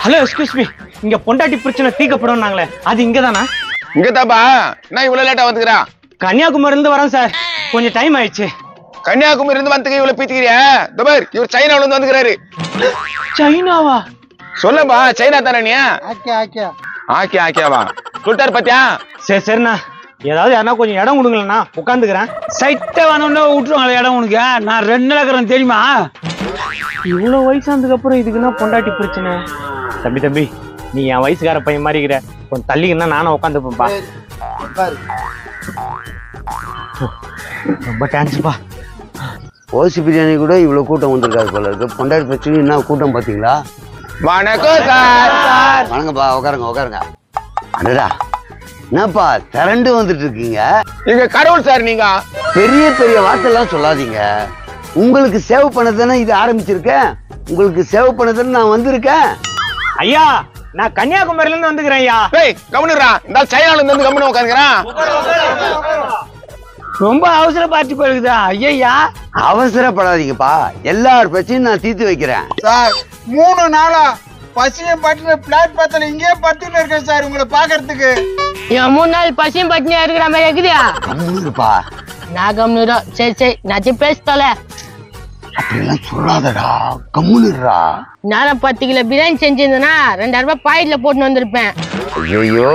Hello excuse me, இங்க பொண்டாட்டி பிரச்சனை தீர்க்கப்படும் நாங்களே, அது இங்கதானா? இங்கதாப்பா. நான் இவ்வளவு லேட்டா வந்துக்கிறா? கன்னியாகுமரி இருந்து வரேன் சார், கொஞ்சம் டைம் ஆயிடுச்சு. கன்னியாகுமரி இருந்து வந்துக்க இவ்வளவு பீத்திக்கிறியா? துபாய் இவர் சைனாவுல இருந்து வந்துக்கிறாரு. சைனாவா? சொல்லப்பா, சைனா தானே நீ? ஆக்கியாவா சொல்லிட்டாரு பாத்தியா? சரி சரிண்ணா, ஏதாவது யாருன்னா கொஞ்சம் இடம் கொடுங்களேண்ணா, உட்காந்துக்கிறேன். சைட்டை வேணும்னா விட்டுருவாங்க இடம் உனக்கு. நான் 2 இருக்கிறேன் தெரியுமா? இவ்வளவு வயசானதுக்கு அப்புறம் இதுக்குன்னா பொண்டாட்டி பிரச்சனை. தம்பி நீ என் வயசுக்கார பையன் மாதிரி இருக்கிற, கொஞ்சம் தள்ளிங்கன்னா நானும் உட்காந்துப்பேன்ப்பா. ரொம்ப தேங்க்ஸ்ப்பா. ஓசி பிரியாணி கூட இவ்வளவு கூட்டம் வந்திருக்காரு போல இருக்கு. பொண்டாட்டி பிரச்சனை என்ன கூட்டம் பாத்தீங்களா? வணக்கம் சார். வணங்கப்பா, உட்காருங்க. அடடா, என்னப்பா திரண்டு வந்துட்டு இருக்கீங்க? நீங்க கடவுள் சார். நீங்க பெரிய பெரிய வார்த்தை எல்லாம் சொல்லாதீங்க. உங்களுக்கு சேவ் பண்ணதானே இது ஆரம்பிச்சிருக்கேன். உங்களுக்கு சேவ் பண்ணதானே நான் வந்திருக்கேன். ஐயா, நான் கன்னியாகுமரியில இருந்து வந்துக்கிறேன் ஐயா. கவனிடுறா, இந்த சைனால இருந்து கம்பெனி உட்காந்துக்கிறான். ரொம்ப அவசர பார்ட்டி போயிருக்குதா? ஐயா அவசரப்படாதீங்கப்பா, எல்லார் பிரச்சனையும் நான் தீர்த்து வைக்கிறேன். சார் 3 நாளா பசியும் பட்டினி பிளாட் பத்தல இங்கே படுத்துட்டு இருக்கேன் சார் உங்களை பாக்குறதுக்கு. என் 3 நாள் பசியும் பட்டினியா இருக்கிற மாதிரி இருக்குதியா? கம்முனுப்பா. நான் கம்முனுறோம். சரி நான் பேசல. அப்படியெல்லாம் சொல்லாதடா, கம்முனுடா. நானும் 10 கிலோ பிரியாணி செஞ்சிருந்தேன்னா 2000 ரூபாய் பாக்கெட்ல போட்டு வந்திருப்பேன். ஐயோ,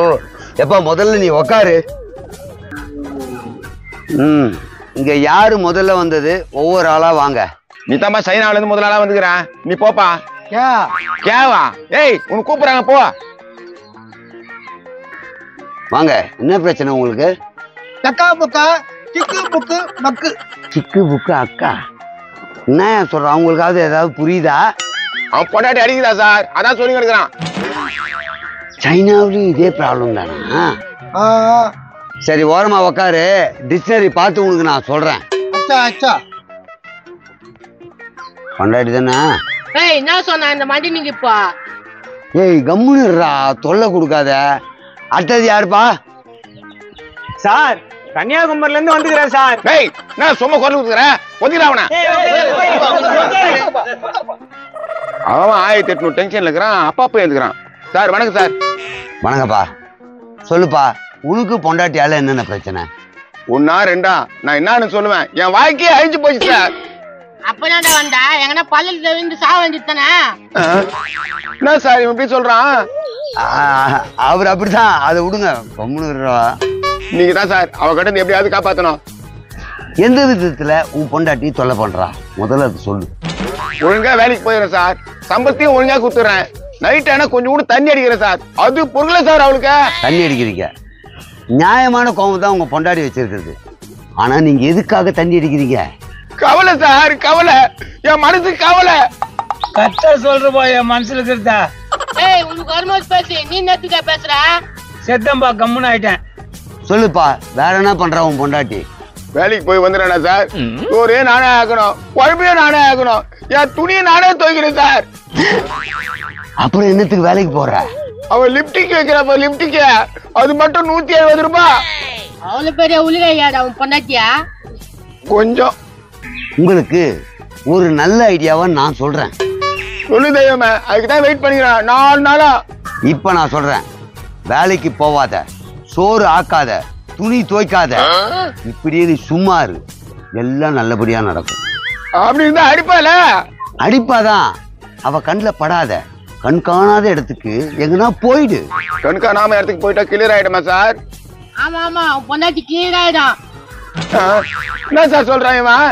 எப்ப முதல்ல நீ உக்காரு. இங்க யாரு முதல்ல வந்தது? ஒவ்வொரு ஆளா வாங்க. நீ தாமா சைனால இருந்து முதலாளா வந்துக்கிறான். நீ போப்பா. கேவா? உனக்கு கூப்பிடுறாங்க, போ. வாங்க, என்ன பிரச்சனை உங்களுக்கு? தக்கா புக்கா கிக்கு புக்கு மக்கு. கிக்கு புக்கு அக்கா என்ன சொல்றான்? அவங்களுக்காவது ஏதாவது புரியுதா? அவன் பொண்டாட்டி அடிக்கிறா சார், அதான் சொல்லி கிடக்குறான். சைனாவிலும் இதே ப்ராப்ளம் தானா? சரி, ஓரமா உக்காரு. டிக்ஷனரி பார்த்து உனக்கு நான் சொல்றேன். அச்சா பொண்டாட்டி தானே? என்ன சொன்ன இந்த மாதிரி நீங்க இப்போ? கம்முனுடா, தொல்லை கொடுக்காத. அடுத்தது யாருப்பா? சார், கன்னியாகுமரியில இருந்து வந்துக்கிறேன் சார். நான் சும்மா குரல் கொடுக்குறேன், ஒதுக்கிறா அவனை. அவன் 1800 டென்ஷன்ல இருக்கிறான், அப்பா எழுதுக்கிறான். சார் வணக்கம் சார். வணக்கப்பா. சொல்லுப்பா, உனக்கு பொண்டாட்டியால என்னென்ன பிரச்சனை? 1 2 நான் என்னன்னு சொல்லுவேன், என் வாழ்க்கையே அழிஞ்சு போச்சு சார். அப்பதான்டா வந்தா எங்கன்னா பல்லு விழுந்து சாவ வேண்டியதானே? என்ன சார் இவன் இப்படி சொல்றான்? அவர் அப்படிதான், அதை விடுங்க. கம்முனுடா. நீங்க தான் சார் அவ கிட்ட எப்படியாவது காப்பாத்தணும். எந்த விதத்துல உன் பொண்டாட்டி தொல்லை பண்றா? முதல்ல அது சொல்லு. ஒழுங்கா வேலைக்கு போயிடுறேன் சார், சம்பளத்தையும் ஒழுங்கா கொடுத்துறேன். நைட் ஆனா கொஞ்சம் கூட தண்ணி அடிக்கிறேன் சார், அது பொருள சார் அவளுக்கு. தண்ணி அடிக்கிறீங்க, நியாயமான கோபம் தான் உங்க பொண்டாடி வச்சிருக்கிறது. ஆனா நீங்க எதுக்காக தண்ணி அடிக்கிறீங்க? கவலை சார், கவலை. என் மனசு கவலை. கத்த சொல்றப்பா என் மனசுல இருக்கிறதா? உனக்கு வரும்போது பேசு, நீ நேத்துக்கா பேசுற? செத்தம்பா, கம்முன்னு ஆயிட்டேன். சொல்லுப்பா, வேற என்ன பண்றா உன் பொண்டாட்டி? வேலைக்கு போய் வந்துடுறேனா சார், சோறே நானே ஆக்கணும், குழம்பையும் நானே ஆக்கணும், என் துணியை நானே துவைக்கிறேன் சார். அப்புறம் என்னத்துக்கு வேலைக்கு போற? அவன் லிப்டிக் வைக்கிறப்ப லிப்டிக் அது மட்டும் 170 ரூபாய். அவ்வளவு பெரிய உலிகையாடா உன் பொண்டாட்டியா? கொஞ்சம். உங்களுக்கு ஒரு நல்ல ஐடியாவை நான் சொல்றேன். சொல்லு தெய்வமே, அதுக்குதான் வெயிட் பண்ணிக்கிறேன் 4 நாளா. இப்ப நான் சொல்றேன், வேலைக்கு போவாத, சோறு ஆக்காத, துணி துவைக்காத, இப்படியே நீ சும்மா இரு, எல்லாம் நல்லபடியா நடக்கும். அப்படி இருந்தா அடிப்பால? அடிப்பாதான், அவ கண்ணுல படாத, கண் காணாத இடத்துக்கு எங்கன்னா போயிடு. கண் காணாம இடத்துக்கு போயிட்டா கிளியர் ஆயிடுமா சார்? ஆமா உன் பொண்டாட்டி கிளியர் ஆயிடும். என்ன சார் சொல்றான் இவன்?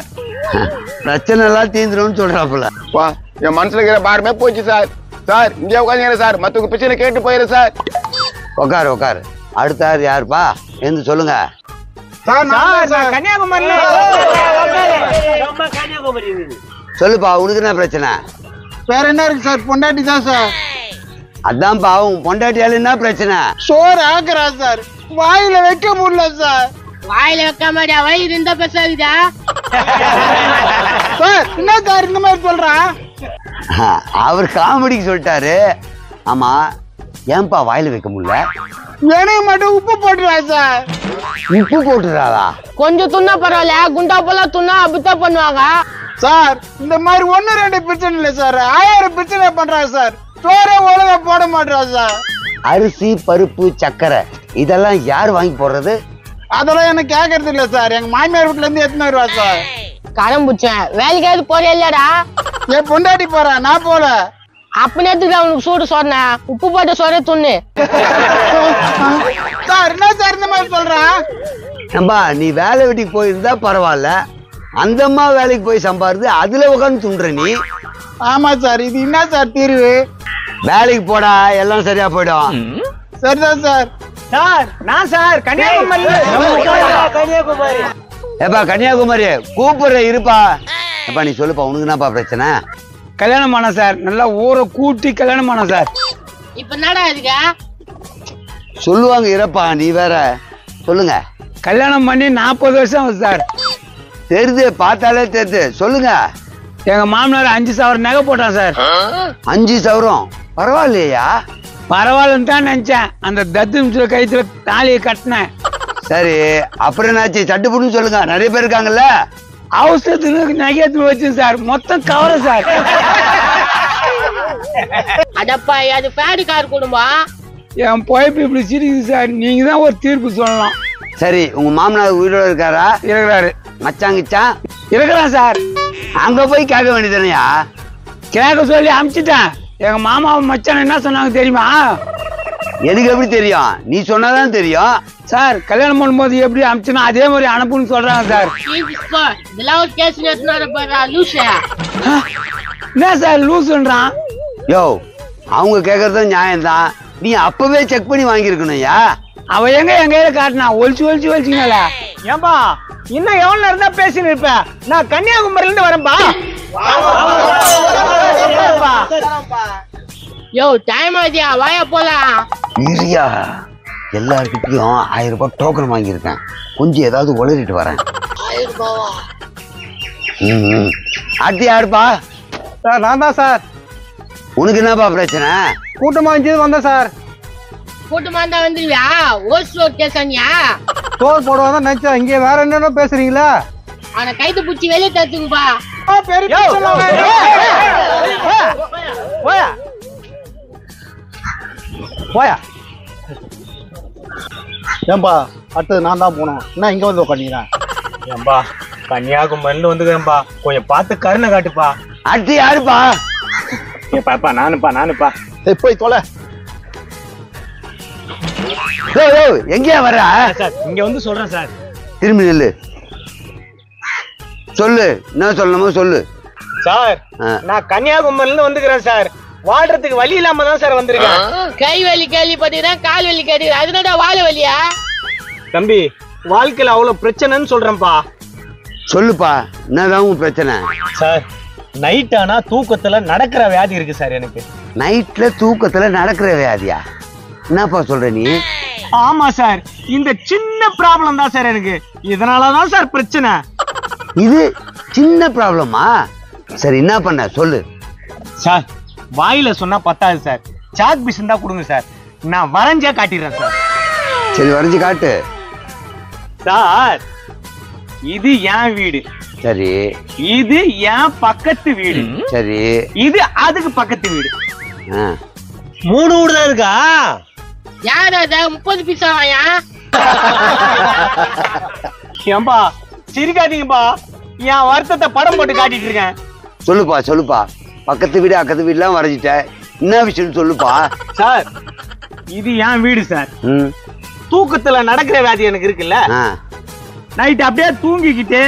பிரச்சனை எல்லாம் தீந்துடும் சொல்றாப்புல. வா, என் மனசுல இருக்கிற பாரமே போச்சு சார். சார் இங்கே உட்காந்துங்க சார், மத்தவங்க பிரச்சனை கேட்டு போயிரு சார். உக்காரு. அடுத்த யாருப்பா? என்று சொல்லுங்க. சொல்லுப்பா, உனக்கு என்ன பிரச்சனை? வேற என்ன இருக்கு சார்? பொண்டாட்டி தான் சார். அதான்ப்பா, உன் பொண்டாட்டியால என்ன பிரச்சனை? சோறு ஆக்குறா சார், வாயில வைக்க முடியல சார். வாயில வைக்க மாட்டியா? வயிறு இருந்தா பேசாதா சார்? என்ன சார் இந்த மாதிரி சொல்றா? அவர் காமெடிக்கு சொல்லிட்டாரு. ஆமா, ஏன்பா வாயில வைக்க முடியல? எனக்கு மட்டும் உப்பு போட்டுருவா சார். உப்பு போட்டுறாளா? கொஞ்சம் துண்ணா பரவாயில்ல, குண்டா போல துண்ணா அப்படித்தான் பண்ணுவாங்க. சார் இந்த மாதிரி 1-2 பிரச்சனை இல்லை சார், 1000 பிரச்சனை பண்றாங்க சார். சோறே ஒழுங்கா போட மாட்டா சார். அரிசி பருப்பு சக்கரை இதெல்லாம் யார் வாங்கி போடுறது? அதெல்லாம் எனக்கு கேட்கறது இல்ல சார், எங்க மாமியார் வீட்டுல இருந்து எடுத்துன்னு வருவா சார். கடன் பிடிச்சேன், வேலைக்காவது போறியா இல்லடா? என் பொண்டாட்டி போறா, நான் போல. அப்ப நேரத்துக்கு அவனுக்கு சூடு சொன்னேன், உப்பு போட்ட சோறே துண்ணு. சார் என்ன சார் இந்த மாதிரி சொல்றான்? நம்பா நீ வேலை வெட்டிக்கு போயிருந்தா பரவாயில்ல, அந்த அம்மா வேலைக்கு போய் சம்பாருது அதுல உட்காந்து துண்டுற நீ. ஆமா சார், இது என்ன சார் தீர்வு? வேலைக்கு போடா, எல்லாம் சரியா போயிடும். சரிதான் சார். சார் நான் சார் கன்னியாகுமரி. ஏப்பா கன்னியாகுமரி கூப்பிடுற இருப்பா. ஏப்பா நீ சொல்லுப்பா, உனக்கு என்னப்பா பிரச்சனை? கல்யாணம் ஆனா சார், நல்லா ஊரை கூட்டி கல்யாணம் ஆனா சார். இப்ப என்னடா இதுக்கு? சொல்லுவாங்க இருப்பா, நீ வேற சொல்லுங்க. கல்யாணம் பண்ணி 40 வருஷம் ஆகுது சார். தெரியுது, பார்த்தாலே தெரியுது, சொல்லுங்க. எங்க மாமனார் 5,000 நகை போட்டான் சார். 5,000 பரவாயில்லையா? பரவாயில்லன்னு தான் நினைச்சேன், அந்த தத்து நிமிஷம் கயித்துல தாலியை கட்டினேன். சரி அப்புறம் என்னாச்சு? சட்டுப்புட்டுன்னு சொல்லுங்க, நிறைய பேர் இருக்காங்கல்ல. அவசரத்துக்கு நகையத்துல வச்சேன் சார், மொத்தம் கவர சார். அடப்பா, அது பேடிக்கார் குடும்பம். என் பொழைப்பு இப்படி சிரிக்குது சார், நீங்க தான் ஒரு தீர்ப்பு சொல்லலாம். சரி உங்க மாமனார் உயிரோட இருக்காரா? இருக்கிறாரு. மச்சாங்கிச்சான் இருக்கிறான் சார். அங்க போய் கேட்க வேண்டியதுனையா? கேட்க சொல்லி அனுப்பிச்சிட்டேன். எங்க மாமாவை மச்சான் என்ன சொன்னாங்க தெரியுமா? எனக்கு எப்படி தெரியும்? நீ சொன்னாதான் தெரியும். சார் கல்யாணம் பண்ணும்போது எப்படி அனுப்பிச்சுனா அதே மாதிரி அனுப்புன்னு சொல்றாங்க சார். இதெல்லாம் ஒரு கேஸ் லூசு. என்ன சார் லூசுன்றான்? யோ அவங்க கேக்குறது நியாயம்தான், நீ அப்பவே செக் பண்ணி வாங்கியிருக்கணும்யா. அவ எங்க என் கையில காட்டினா ஒழிச்சுங்களா? ஏன்பா இன்னும் எவ்வளவு நேரம் தான் பேசின்னு இருப்ப? நான் கன்னியாகுமரியில இருந்து வரேன்பா. யோ டைம் ஆதியா, வாயா போலாம். இரியா, எல்லார்கிட்டயும் 1000 ரூபாய் டோக்கன் வாங்கியிருக்கேன், கொஞ்சம் ஏதாவது உளறிட்டு வரேன். அடுத்து யாருப்பா? சார் நான் தான் சார். உனக்கு என்னப்பா பிரச்சனை? கூட்டமா இருந்தது வந்தேன் சார். கூட்டமா இருந்தா வந்துருவியா? ஓஸ்லோர் கேசானியா? சோர் போடுவாங்க நினைச்சா, இங்க வேற என்னென்ன பேசுறீங்களா? அவனை கைத்து பிடிச்சி வெளியே தத்துக்குப்பா. போயா ஏன்பா, அடுத்தது நான் தான் போனோம், என்ன இங்க வந்து உட்காந்துக்கிறேன்? ஏன்பா கன்னியாகுமரியில வந்துக்கிறேன்பா, கொஞ்சம் பார்த்து கருணை காட்டுப்பா. அடுத்து யாருப்பா? ஏப்பாப்பா நானுப்பா. போய் தொலை. எங்கேயா வர? சார் இங்க வந்து சொல்றேன் சார். திரும்பி நில்லு, சொல்லு, என்ன சொல்லணுமோ சொல்லு. சார் நான் கன்னியாகுமரியில இருந்து வந்துக்கிறேன் சார். வாழ்றதுக்கு வழி இல்லாம தான் சார் வந்திருக்கேன். கை வலி கேள்விப்பட்டிருக்கேன், கால் வலி கேட்டு, அதனால வாழ வலியா? தம்பி வாழ்க்கையில அவ்வளவு பிரச்சனைன்னு சொல்றேன்ப்பா. சொல்லுப்பா, என்னதான் உன் பிரச்சனை? சார் நைட் ஆனா தூக்கத்துல நடக்கிற வியாதி இருக்கு சார் எனக்கு. நைட்ல தூக்கத்துல நடக்கிற வியாதியா? என்னப்பா சொல்ற நீ? ஆமா சார், இந்த சின்ன ப்ராப்ளம் தான் சார் எனக்கு, இதனாலதான் சார் பிரச்சனை. இது சின்ன ப்ராப்ளமா? சரி என்ன பண்ண சொல்லு. சார் வாயில சொன்னா பத்தாது சார், சாக் பீஸ் இருந்தா கொடுங்க சார், நான் வரைஞ்சே காட்டிடுறேன் சார். சரி வரைஞ்சு காட்டு. சார் இது என் வீடு, சரி இது என் பக்கத்து வீடு, சரி இது அதுக்கு பக்கத்து வீடு. 3 வீடு தான் இருக்கா? யார் அத 30 பீஸ் ஆவாயா? ஏன்பா சிரிக்காதீங்கப்பா, என் வருத்தத்தை படம் போட்டு காட்டிட்டு இருக்கேன். சொல்லுப்பா சொல்லுப்பா, பக்கத்து வீடு அக்கத்து வீடுலாம் வரைஞ்சிட்ட, என்ன விஷயம் சொல்லுப்பா. சார் இது என் வீடு சார். தூக்கத்துல நடக்கிற வியாதி எனக்கு இருக்குல்ல, நைட் அப்படியே தூங்கிக்கிட்டே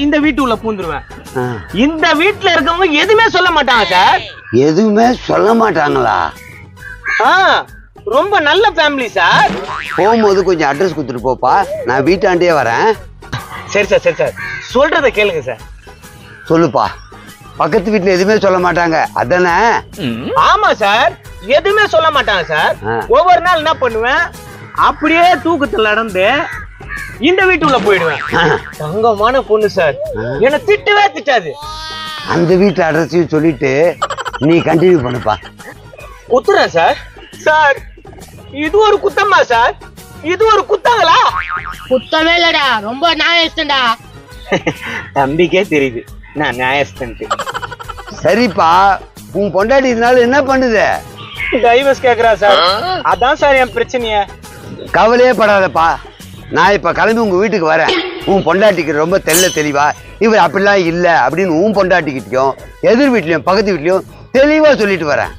இந்த வீட்டுக்குள்ள பூந்துருவேன். இந்த வீட்டுல இருக்கவங்க எதுவுமே சொல்ல மாட்டாங்க சார். எதுவுமே சொல்ல மாட்டாங்களா? ரொம்ப நல்ல ஃபேமிலி சார். போகும்போது கொஞ்சம் அட்ரஸ் கொடுத்துட்டு போப்பா, நான் வீட்டாண்டே வரேன். சரி சார், சரி சார், சொல்றத கேளுங்க சார். சொல்லுப்பா, பக்கத்து வீட்டுல எதுவுமே சொல்ல மாட்டாங்க அதானே? ஆமா சார், எதுவுமே சொல்ல மாட்டாங்க சார். ஒவ்வொரு நாள் என்ன பண்ணுவேன், அப்படியே தூக்கத்துல நடந்து இந்த வீட்டுக்குள்ள போயிடுவேன். தங்கமான பொண்ணு சார், என்ன திட்டவே திட்டாது. அந்த வீட்டு அட்ரஸையும் சொல்லிட்டு நீ கண்டினியூ பண்ணுப்பா. ஒத்துறேன் சார். சார் இது ஒரு குத்தமா சார்? இது ஒரு குத்தங்களா? குத்தமே இல்லடா, ரொம்ப நியாயம்டா. தம்பிக்கே தெரியுது நான் நியாயஸ்தன். சரிப்பா, உன் பொண்டாட்டி இதனால என்ன பண்ணுது? டைவர்ஸ் கேக்குறா சார். அதான் சார் என் பிரச்சனைய. கவலையே படாதப்பா, நான் இப்ப கிளம்பி உங்க வீட்டுக்கு வரேன். உன் பொண்டாட்டிக்கு ரொம்ப தெளிவா இவர் அப்படிலாம் இல்ல அப்படின்னு உன் பொண்டாட்டிக்கிட்டையும் எதிர் வீட்லயும் பக்கத்து வீட்லயும் தெளிவா சொல்லிட்டு வரேன்.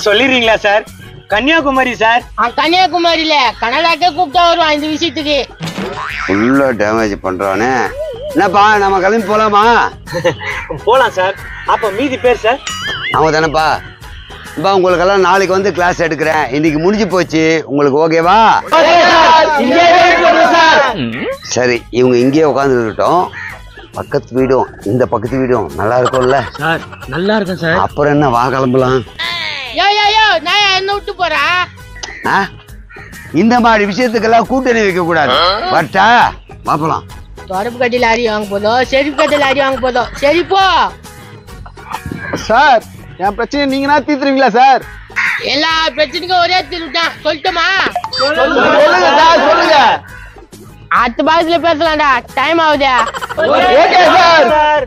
சொல்லிடுறீங்களா சார்? கன்னியாகுமரி சார். கன்னியாகுமரியில கனடாக்கே கூப்பிட்டா வருவான் இந்த விஷயத்துக்கு. ஃபுல்லா டேமேஜ் பண்றானே. என்னப்பா, நம்ம கிளம்பி போலாமா? போலாம் சார். அப்ப மீதி பேர் சார்? அவன் தானேப்பா. இப்ப உங்களுக்கெல்லாம் நாளைக்கு வந்து கிளாஸ் எடுக்கிறேன். இன்னைக்கு முடிஞ்சு போச்சு. உங்களுக்கு ஓகேவா? சரி, இவங்க இங்கேயே உட்கார்ந்து இருக்கட்டும். பக்கத்து வீடும் இந்த பக்கத்து வீடும் நல்லா இருக்கும்ல சார்? நல்லா இருக்கும் சார். அப்புறம் என்ன, வா கிளம்பலாம். யோ நான் என்ன விட்டு போறேன்? இந்த மாதிரி விஷயத்துக்கெல்லாம் கூட்டணி வைக்க கூடாது. பட்டா பாப்பலாம். தொடப்பு கட்டில அடி வாங்க போதும், செருப்பு கட்டில அடி வாங்க போதும். சரி போ சார். என் பிரச்சனை நீங்க தீர்த்துருவீங்களா சார்? எல்லா பிரச்சனைக்கும் ஒரே தீர்வுதான். சொல்லட்டுமா? சொல்லுங்க சார், சொல்லுங்க. அடுத்த பாகத்துல பேசலாம்டா, டைம் ஆகுதா? Okay sir.